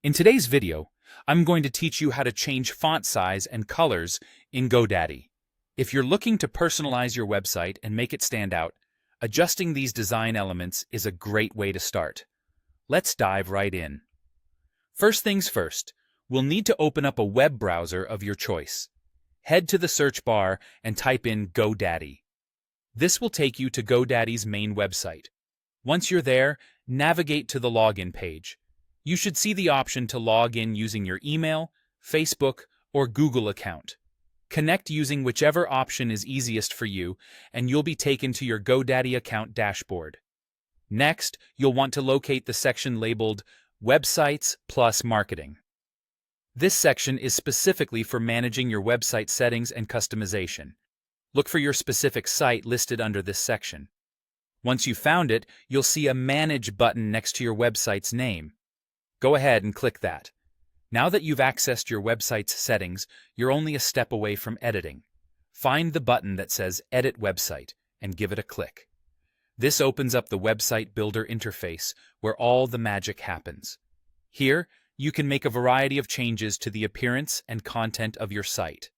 In today's video, I'm going to teach you how to change font size and colors in GoDaddy. If you're looking to personalize your website and make it stand out, adjusting these design elements is a great way to start. Let's dive right in. First things first, we'll need to open up a web browser of your choice. Head to the search bar and type in GoDaddy. This will take you to GoDaddy's main website. Once you're there, navigate to the login page. You should see the option to log in using your email, Facebook, or Google account. Connect using whichever option is easiest for you, and you'll be taken to your GoDaddy account dashboard. Next, you'll want to locate the section labeled Websites plus Marketing. This section is specifically for managing your website settings and customization. Look for your specific site listed under this section. Once you've found it, you'll see a Manage button next to your website's name. Go ahead and click that. Now that you've accessed your website's settings, you're only a step away from editing. Find the button that says Edit Website and give it a click. This opens up the website builder interface where all the magic happens. Here, you can make a variety of changes to the appearance and content of your site.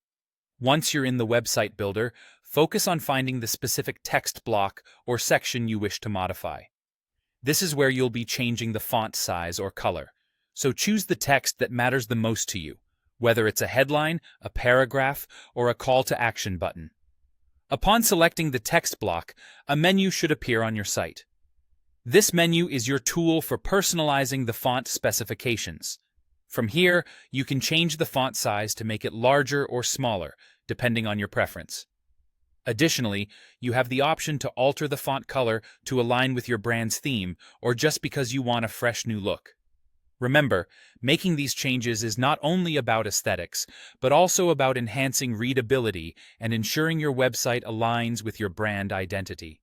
Once you're in the website builder, focus on finding the specific text block or section you wish to modify. This is where you'll be changing the font size or color, so choose the text that matters the most to you, whether it's a headline, a paragraph, or a call to action button. Upon selecting the text block, a menu should appear on your site. This menu is your tool for personalizing the font specifications. From here, you can change the font size to make it larger or smaller, depending on your preference. Additionally, you have the option to alter the font color to align with your brand's theme or just because you want a fresh new look. Remember, making these changes is not only about aesthetics, but also about enhancing readability and ensuring your website aligns with your brand identity.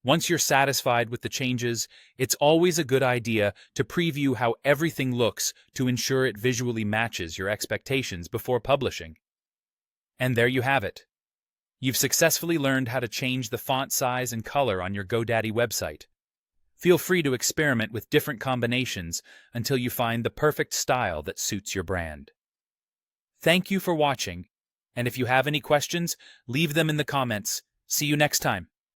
Once you're satisfied with the changes, it's always a good idea to preview how everything looks to ensure it visually matches your expectations before publishing. And there you have it. You've successfully learned how to change the font size and color on your GoDaddy website. Feel free to experiment with different combinations until you find the perfect style that suits your brand. Thank you for watching, and if you have any questions, leave them in the comments. See you next time.